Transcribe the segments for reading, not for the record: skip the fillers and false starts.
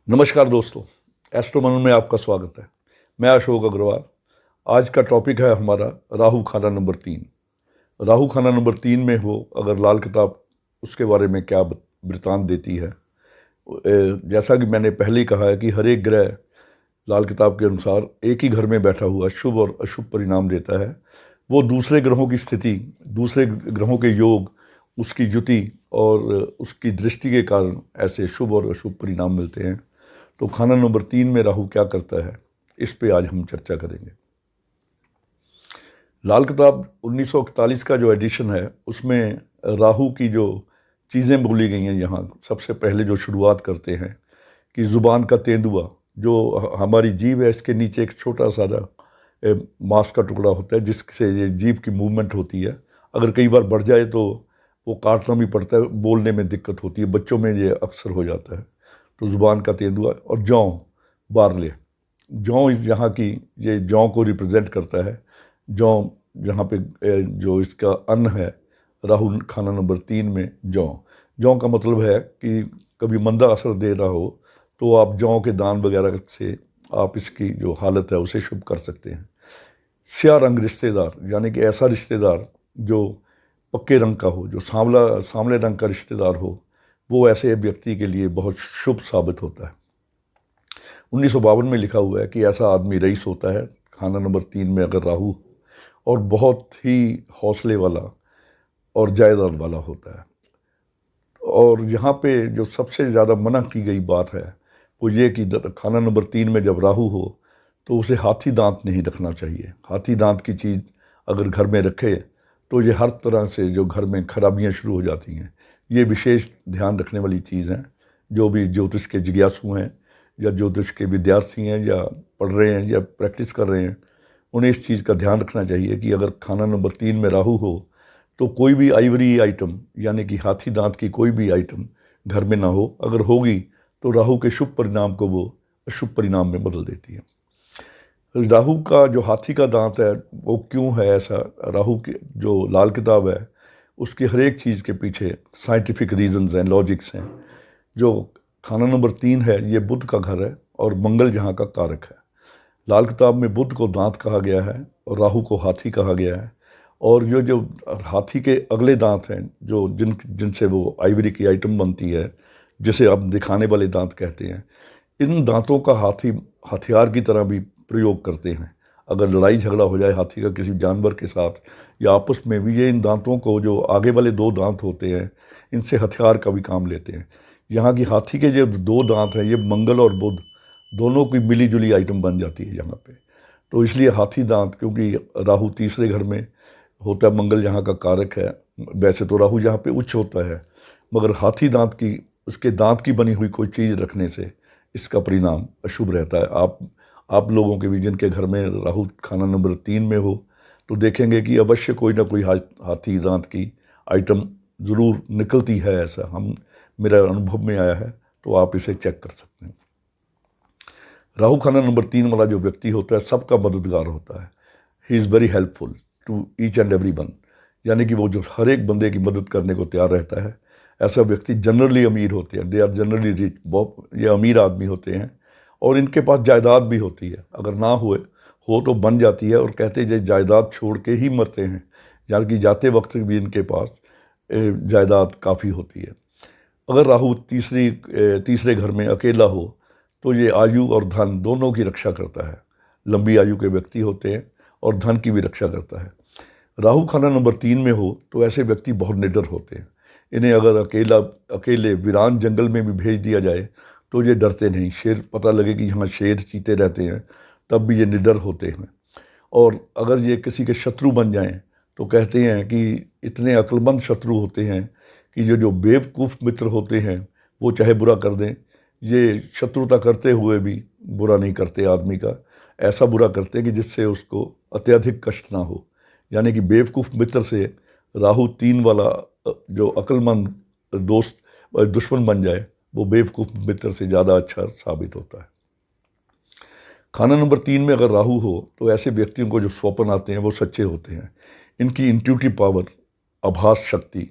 नमस्कार दोस्तों, एस्ट्रोमन में आपका स्वागत है। मैं अशोक अग्रवाल। आज का टॉपिक है हमारा राहु खाना नंबर 3। राहु खाना नंबर 3 में हो अगर लाल किताब, उसके बारे में क्या वृतांत देती है। जैसा कि मैंने पहले ही कहा है कि हर एक ग्रह लाल किताब के अनुसार एक ही घर में बैठा हुआ शुभ और अशुभ परिणाम देता है। वो दूसरे ग्रहों की स्थिति, दूसरे ग्रहों के योग, उसकी युति और उसकी दृष्टि के कारण ऐसे शुभ और अशुभ परिणाम मिलते हैं। तो खाना नंबर 3 में राहु क्या करता है, इस पे आज हम चर्चा करेंगे। लाल किताब 1941 का जो एडिशन है उसमें राहु की जो चीज़ें बोली गई हैं, यहाँ सबसे पहले जो शुरुआत करते हैं कि ज़ुबान का तेंदुआ, जो हमारी जीभ है, इसके नीचे एक छोटा सा मांस का टुकड़ा होता है जिससे ये जीभ की मूवमेंट होती है। अगर कई बार बढ़ जाए तो वो काटना भी पड़ता है, बोलने में दिक्कत होती है, बच्चों में ये अक्सर हो जाता है। तो ज़ुबान का तेंदुआ और जौ, बारले, जौ इस यहाँ की, ये जौ को रिप्रेजेंट करता है। जौ जहाँ पे जो इसका अन्न है राहु खाना नंबर 3 में जौ। जौ का मतलब है कि कभी मंदा असर दे रहा हो तो आप जौ के दान वगैरह से आप इसकी जो हालत है उसे शुभ कर सकते हैं। स्या रंग रिश्तेदार, यानी कि ऐसा रिश्तेदार जो पक्के रंग का हो, जो सांवले रंग का रिश्तेदार हो, वो ऐसे व्यक्ति के लिए बहुत शुभ साबित होता है। 1952 में लिखा हुआ है कि ऐसा आदमी रईस होता है खाना नंबर 3 में अगर राहु, और बहुत ही हौसले वाला और जायदाद वाला होता है। और यहाँ पे जो सबसे ज़्यादा मना की गई बात है वो ये कि खाना नंबर 3 में जब राहु हो तो उसे हाथी दांत नहीं रखना चाहिए। हाथी दांत की चीज़ अगर घर में रखे तो ये हर तरह से जो घर में खराबियाँ शुरू हो जाती हैं। ये विशेष ध्यान रखने वाली चीज़ हैं। जो भी ज्योतिष के जिज्ञासु हैं या ज्योतिष के विद्यार्थी हैं या पढ़ रहे हैं या प्रैक्टिस कर रहे हैं, उन्हें इस चीज़ का ध्यान रखना चाहिए कि अगर खाना नंबर 3 में राहु हो तो कोई भी आइवरी आइटम, यानी कि हाथी दांत की कोई भी आइटम घर में ना हो। अगर होगी तो राहु के शुभ परिणाम को वो अशुभ परिणाम में बदल देती है। राहु का जो हाथी का दांत है वो क्यों है ऐसा, राहु की जो लाल किताब है उसकी हर एक चीज़ के पीछे साइंटिफिक रीजंस हैं, लॉजिक्स हैं। जो खाना नंबर 3 है ये बुध का घर है और मंगल जहाँ का कारक है। लाल किताब में बुध को दांत कहा गया है और राहु को हाथी कहा गया है। और जो जो हाथी के अगले दांत हैं, जो जिनसे वो आइवरी की आइटम बनती है, जिसे अब दिखाने वाले दांत कहते हैं, इन दांतों का हाथी हथियार की तरह भी प्रयोग करते हैं। अगर लड़ाई झगड़ा हो जाए हाथी का किसी जानवर के साथ या आपस में भी, ये इन दांतों को, जो आगे वाले 2 दांत होते हैं, इनसे हथियार का भी काम लेते हैं। यहाँ की हाथी के जो 2 दांत हैं ये मंगल और बुध दोनों की मिली जुली आइटम बन जाती है यहाँ पे। तो इसलिए हाथी दांत, क्योंकि राहु तीसरे घर में होता है, मंगल यहाँ का कारक है। वैसे तो राहु यहाँ पे उच्च होता है, मगर हाथी दांत की, उसके दांत की बनी हुई कोई चीज़ रखने से इसका परिणाम अशुभ रहता है। आप लोगों के भी जिनके घर में राहु खाना नंबर 3 में हो तो देखेंगे कि अवश्य कोई ना कोई हाथी दांत की आइटम ज़रूर निकलती है। ऐसा मेरा अनुभव में आया है, तो आप इसे चेक कर सकते हैं। राहु खाना नंबर 3 वाला जो व्यक्ति होता है सबका मददगार होता है। He is very helpful to each and every one, यानी कि वो जो हर एक बंदे की मदद करने को तैयार रहता है। ऐसा व्यक्ति जनरली अमीर होते हैं, दे आर जनरली रिच। बहुत ये अमीर आदमी होते हैं और इनके पास जायदाद भी होती है। अगर ना हो तो बन जाती है, और कहते हैं जायदाद छोड़ के ही मरते हैं, यानी कि जाते वक्त भी इनके पास जायदाद काफ़ी होती है। अगर राहु तीसरे घर में अकेला हो तो ये आयु और धन दोनों की रक्षा करता है। लंबी आयु के व्यक्ति होते हैं और धन की भी रक्षा करता है। राहु खाना नंबर 3 में हो तो ऐसे व्यक्ति बहुत निडर होते हैं। इन्हें अगर अकेले वीरान जंगल में भी भेज दिया जाए तो ये डरते नहीं। शेर, पता लगे कि यहाँ शेर चीते रहते हैं, तब भी ये निडर होते हैं। और अगर ये किसी के शत्रु बन जाएं तो कहते हैं कि इतने अक्लमंद शत्रु होते हैं कि जो बेवकूफ़ मित्र होते हैं वो चाहे बुरा कर दें, ये शत्रुता करते हुए भी बुरा नहीं करते आदमी का। ऐसा बुरा करते हैं कि जिससे उसको अत्यधिक कष्ट ना हो। यानी कि बेवकूफ़ मित्र से राहु 3 वाला जो अक्लमंद दुश्मन बन जाए, वो बेवकूफ़ मित्र से ज़्यादा अच्छा साबित होता है। खाना नंबर 3 में अगर राहु हो तो ऐसे व्यक्तियों को जो स्वप्न आते हैं वो सच्चे होते हैं। इनकी इंट्यूटिव पावर, आभास शक्ति,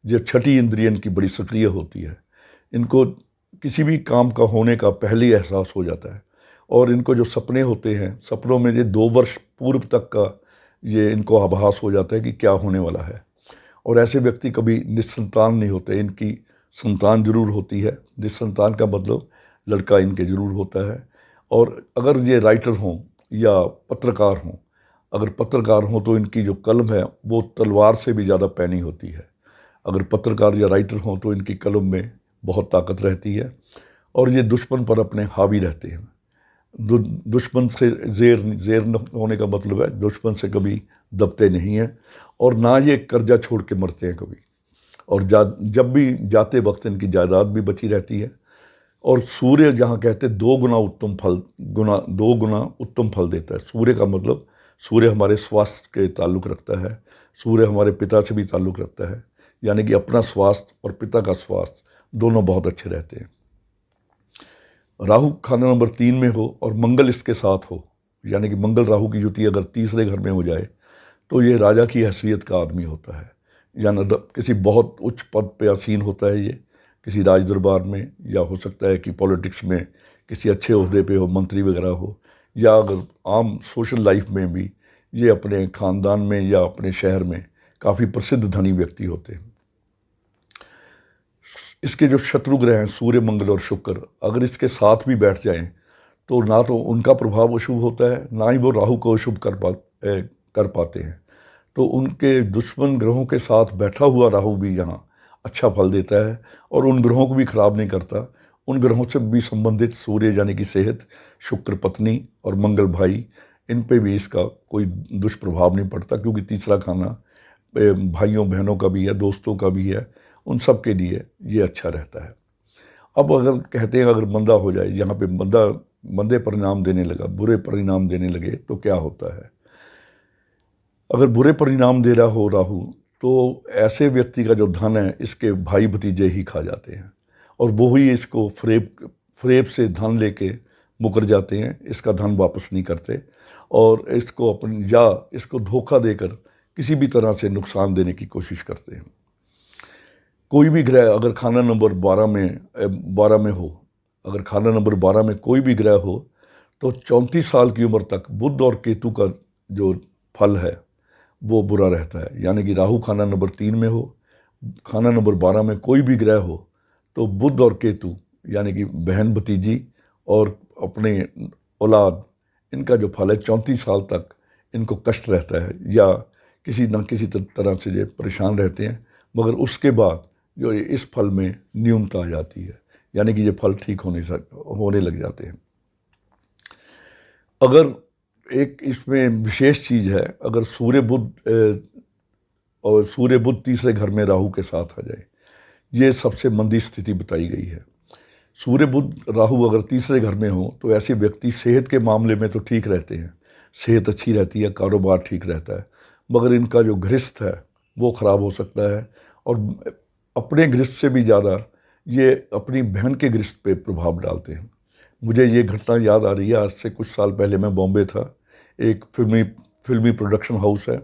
जो छठी इंद्रिय इनकी बड़ी सक्रिय होती है। इनको किसी भी काम का होने का पहले ही एहसास हो जाता है। और इनको जो सपने होते हैं, सपनों में ये 2 वर्ष पूर्व तक का ये इनको आभास हो जाता है कि क्या होने वाला है। और ऐसे व्यक्ति कभी निस्संतान नहीं होते, इनकी संतान जरूर होती है। निस्संतान का मतलब लड़का इनके जरूर होता है। और अगर ये राइटर हों या पत्रकार हों, अगर पत्रकार हों तो इनकी जो कलम है वो तलवार से भी ज़्यादा पैनी होती है। अगर पत्रकार या राइटर हों तो इनकी कलम में बहुत ताकत रहती है। और ये दुश्मन पर अपने हावी रहते हैं। दुश्मन से ज़ेर न होने का मतलब है दुश्मन से कभी दबते नहीं हैं। और ना ये कर्जा छोड़ के मरते हैं कभी। और जब भी जाते वक्त इनकी जायदाद भी बची रहती है। और सूर्य जहाँ कहते 2 गुना उत्तम फल, 2 गुना उत्तम फल देता है। सूर्य का मतलब सूर्य हमारे स्वास्थ्य के ताल्लुक़ रखता है। सूर्य हमारे पिता से भी ताल्लुक़ रखता है, यानी कि अपना स्वास्थ्य और पिता का स्वास्थ्य दोनों बहुत अच्छे रहते हैं। राहु खाना नंबर 3 में हो और मंगल इसके साथ हो, यानी कि मंगल राहु की युति अगर तीसरे घर में हो जाए तो ये राजा की हैसियत का आदमी होता है। यानी किसी बहुत उच्च पद पे आसीन होता है, ये किसी राज दरबार में, या हो सकता है कि पॉलिटिक्स में किसी अच्छे ओहदे पे हो, मंत्री वगैरह हो, या अगर आम सोशल लाइफ में भी ये अपने ख़ानदान में या अपने शहर में काफ़ी प्रसिद्ध धनी व्यक्ति होते हैं। इसके जो शत्रु ग्रह हैं सूर्य, मंगल और शुक्र, अगर इसके साथ भी बैठ जाएं तो ना तो उनका प्रभाव अशुभ होता है, ना ही वो राहु को अशुभ कर पाते हैं। तो उनके दुश्मन ग्रहों के साथ बैठा हुआ राहु भी यहाँ अच्छा फल देता है और उन ग्रहों को भी खराब नहीं करता। उन ग्रहों से भी संबंधित सूर्य यानी कि सेहत, शुक्र पत्नी और मंगल भाई, इन पे भी इसका कोई दुष्प्रभाव नहीं पड़ता, क्योंकि तीसरा खाना भाइयों बहनों का भी है, दोस्तों का भी है, उन सब के लिए ये अच्छा रहता है। अब अगर कहते हैं अगर मंदा हो जाए, यहाँ पे मंदे परिणाम देने लगा, बुरे परिणाम देने लगे तो क्या होता है। अगर बुरे परिणाम दे रहा हो राहु तो ऐसे व्यक्ति का जो धन है इसके भाई भतीजे ही खा जाते हैं और वो ही इसको फरेब से धन लेके मुकर जाते हैं, इसका धन वापस नहीं करते और इसको धोखा देकर किसी भी तरह से नुकसान देने की कोशिश करते हैं। कोई भी ग्रह अगर खाना नंबर 12 में हो, अगर खाना नंबर 12 में कोई भी ग्रह हो तो 34 साल की उम्र तक बुध और केतु का जो फल है वो बुरा रहता है। यानी कि राहु खाना नंबर 3 में हो, खाना नंबर 12 में कोई भी ग्रह हो तो बुध और केतु यानी कि बहन भतीजी और अपने औलाद, इनका जो फल है 34 साल तक इनको कष्ट रहता है या किसी न किसी तरह से ये परेशान रहते हैं। मगर उसके बाद जो इस फल में न्यूनता आ जाती है, यानी कि ये फल ठीक होने लग जाते हैं। अगर एक इसमें विशेष चीज़ है, अगर सूर्य बुध तीसरे घर में राहु के साथ आ जाए, ये सबसे मंदी स्थिति बताई गई है। सूर्य बुध राहु अगर तीसरे घर में हो तो ऐसे व्यक्ति सेहत के मामले में तो ठीक रहते हैं, सेहत अच्छी रहती है, कारोबार ठीक रहता है, मगर इनका जो गृहस्थ है वो ख़राब हो सकता है और अपने गृहस्थ से भी ज़्यादा ये अपनी बहन के गृहस्थ पे प्रभाव डालते हैं। मुझे ये घटना याद आ रही है, आज से कुछ साल पहले मैं बॉम्बे था। एक फिल्मी प्रोडक्शन हाउस है,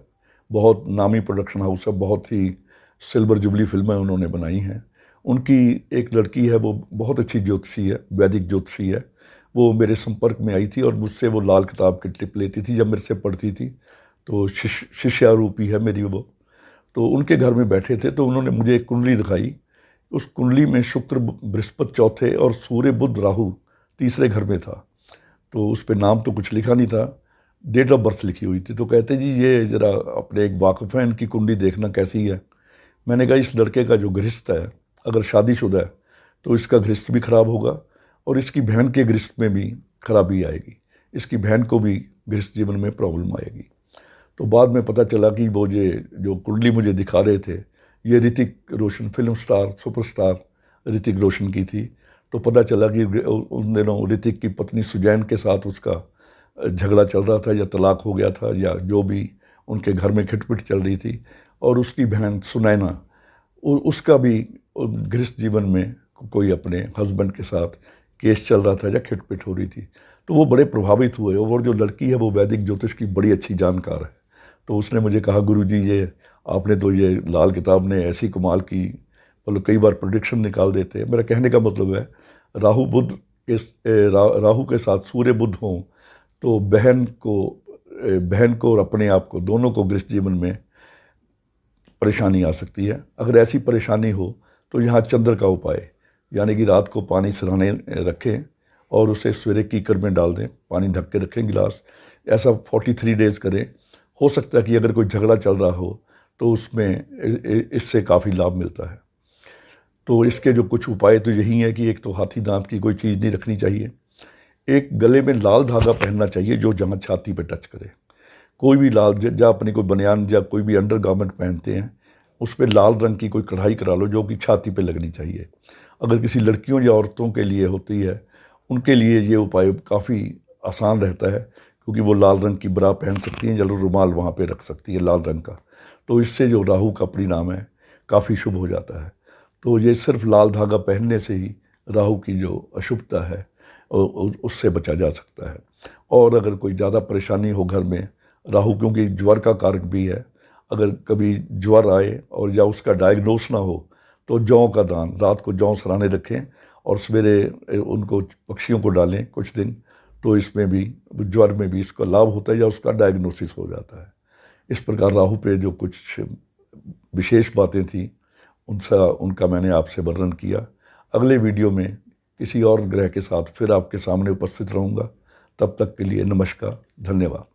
बहुत नामी प्रोडक्शन हाउस है, बहुत ही सिल्वर जुबली फिल्में उन्होंने बनाई हैं। उनकी एक लड़की है, वो बहुत अच्छी ज्योतिषी है, वैदिक ज्योतिषी है। वो मेरे संपर्क में आई थी और मुझसे वो लाल किताब की टिप लेती थी जब मेरे से पढ़ती थी, तो शिष्यारूपी है मेरी वो। तो उनके घर में बैठे थे तो उन्होंने मुझे एक कुंडली दिखाई। उस कुंडली में शुक्र बृहस्पति चौथे और सूर्य बुध राहु तीसरे घर में था। तो उस पर नाम तो कुछ लिखा नहीं था, डेट ऑफ बर्थ लिखी हुई थी। तो कहते जी ये ज़रा अपने एक वाकफ़ है, इनकी कुंडली देखना कैसी है। मैंने कहा इस लड़के का जो गृहस्थ है अगर शादीशुदा है तो इसका गृहस्थ भी ख़राब होगा और इसकी बहन के गृहस्थ में भी खराबी आएगी, इसकी बहन को भी गृहस्थ जीवन में प्रॉब्लम आएगी। तो बाद में पता चला कि वो जो कुंडली मुझे दिखा रहे थे ये Hrithik Roshan, film star superstar Hrithik Roshan की थी। तो पता चला कि उन दिनों ऋतिक की पत्नी सुजैन के साथ उसका झगड़ा चल रहा था या तलाक हो गया था या जो भी उनके घर में खिटपिट चल रही थी। और उसकी बहन सुनैना, उसका भी गृहस्थ जीवन में कोई अपने हस्बैंड के साथ केस चल रहा था या खिटपिट हो रही थी। तो वो बड़े प्रभावित हुए और जो लड़की है वो वैदिक ज्योतिष की बड़ी अच्छी जानकार है। तो उसने मुझे कहा गुरुजी ये आपने तो ये लाल किताब ने ऐसी कमाल की, मतलब कई बार प्रेडिक्शन निकाल देते हैं। मेरा कहने का मतलब है राहु के साथ सूर्य बुध हों तो बहन को और अपने आप को दोनों को गृहस्थ जीवन में परेशानी आ सकती है। अगर ऐसी परेशानी हो तो यहाँ चंद्र का उपाय, यानी कि रात को पानी सिरहाने रखें और उसे सवेरे कीकर में डाल दें, पानी ढक के रखें गिलास। ऐसा 43 डेज़ करें। हो सकता है कि अगर कोई झगड़ा चल रहा हो तो उसमें इससे काफ़ी लाभ मिलता है। तो इसके जो कुछ उपाय तो यही है कि एक तो हाथी दांत की कोई चीज़ नहीं रखनी चाहिए, एक गले में लाल धागा पहनना चाहिए जो जहाँ छाती पे टच करे। कोई भी लाल, जहाँ अपनी कोई बनियान या कोई भी अंडर गारमेंट पहनते हैं उस पर लाल रंग की कोई कढ़ाई करा लो जो कि छाती पे लगनी चाहिए। अगर किसी लड़कियों या औरतों के लिए होती है उनके लिए ये उपाय काफ़ी आसान रहता है, क्योंकि वो लाल रंग की ब्रा पहन सकती हैं या रुमाल वहाँ पे रख सकती है लाल रंग का। तो इससे जो राहु का परिणाम है काफ़ी शुभ हो जाता है। तो ये सिर्फ लाल धागा पहनने से ही राहु की जो अशुभता है उससे बचा जा सकता है। और अगर कोई ज़्यादा परेशानी हो घर में, राहु क्योंकि ज्वर का कारक भी है, अगर कभी ज्वर आए और या उसका डायग्नोस ना हो तो जौ का दान, रात को जौ सराहने रखें और सवेरे उनको पक्षियों को डालें कुछ दिन, तो इसमें भी ज्वर में भी इसका लाभ होता है या उसका डायग्नोसिस हो जाता है। इस प्रकार राहु पे जो कुछ विशेष बातें थी उनका मैंने आपसे वर्णन किया। अगले वीडियो में किसी और ग्रह के साथ फिर आपके सामने उपस्थित रहूँगा। तब तक के लिए नमस्कार, धन्यवाद।